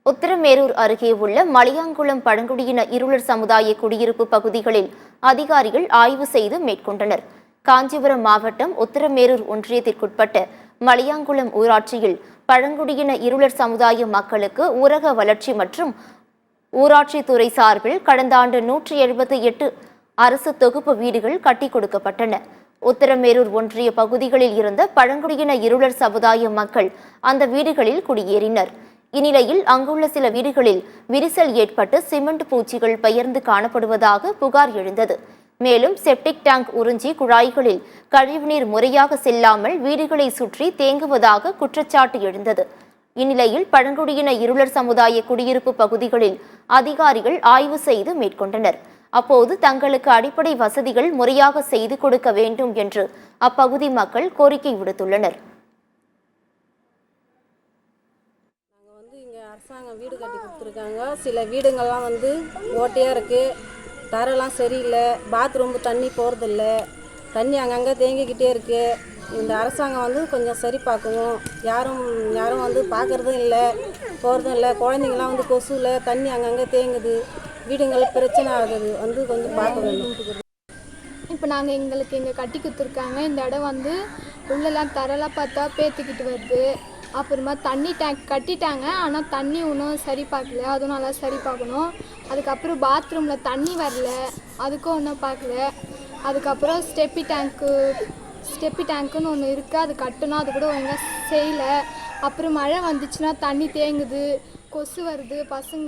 உத்திரமேரூர் அருகே உள்ள மலையாங்குளம் பழங்குடியின இருளர் சமுதாய குடியிருப்பு பகுதிகளில் அதிகாரிகள் ஆய்வு செய்து மேற்கொண்டனர். காஞ்சிபுரம் மாவட்டம் உத்திரமேரூர் ஒன்றியத்திற்குட்பட்ட மலையாங்குளம் ஊராட்சியில் பழங்குடியின இருளர் சமுதாய மக்களுக்கு ஊரக வளர்ச்சி மற்றும் ஊராட்சித்துறை சார்பில் கடந்த ஆண்டு 178 அரசு தொகுப்பு வீடுகள் கட்டிக் கொடுக்கப்பட்டன. உத்திரமேரூர் ஒன்றிய பகுதிகளில் இருந்த பழங்குடியின இருளர் சமுதாய மக்கள் அந்த வீடுகளில் குடியேறினர். இந்நிலையில் அங்குள்ள சில வீடுகளில் விரிசல் ஏற்பட்டு சிமெண்ட் பூச்சிகள் பெயர்ந்து காணப்படுவதாக புகார் எழுந்தது. மேலும் செப்டிக் டேங்க் உறிஞ்சி குழாய்களில் கழிவுநீர் முறையாக செல்லாமல் வீடுகளை சுற்றி தேங்குவதாக குற்றச்சாட்டு எழுந்தது. இந்நிலையில் பழங்குடியின இருளர் சமுதாய குடியிருப்பு பகுதிகளில் அதிகாரிகள் ஆய்வு செய்து மேற்கொண்டனர். அப்போது தங்களுக்கு அடிப்படை வசதிகள் முறையாக செய்து கொடுக்க வேண்டும் என்று அப்பகுதி மக்கள் கோரிக்கை விடுத்துள்ளனர். அரசாங்கம் வீடு கட்டி கொடுத்துருக்காங்க. சில வீடுங்கள்லாம் ஓட்டையாக இருக்குது, தரெல்லாம் சரியில்லை, பாத்ரூம் தண்ணி போகிறதில்ல, தண்ணி அங்கங்கே தேங்கிக்கிட்டே இருக்குது. இந்த அரசாங்கம் கொஞ்சம் சரி பார்க்கணும். யாரும் பார்க்குறதும் இல்லை, போகிறதும் இல்லை. குழந்தைங்களாம் கொசுவில் தண்ணி அங்கங்கே தேங்குது, வீடுங்கள் பிரச்சனை ஆகுது. கொஞ்சம் பார்க்க வேண்டும். இப்போ எங்களுக்கு இங்கே கட்டி கொடுத்துருக்காங்க. இந்த இடம் உள்ளெல்லாம் தரெல்லாம் பார்த்தா பேத்துக்கிட்டு வருது. அப்புறமா தண்ணி டேங்க் கட்டிட்டாங்க, ஆனால் தண்ணி இன்னும் சரி பார்க்கல, அதுவும் நல்லா சரி பார்க்கணும். அதுக்கப்புறம் பாத்ரூமில் தண்ணி வரல, அதுக்கும் ஒன்றும் பார்க்கல. அதுக்கப்புறம் ஸ்டெப்பி டேங்க்குன்னு ஒன்று இருக்குது, அது கட்டணும், அது கூட ஒழுங்காக செய்யலை. அப்புறம் மழை வந்துச்சுன்னா தண்ணி தேங்குது, கொசு வருது, பசங்க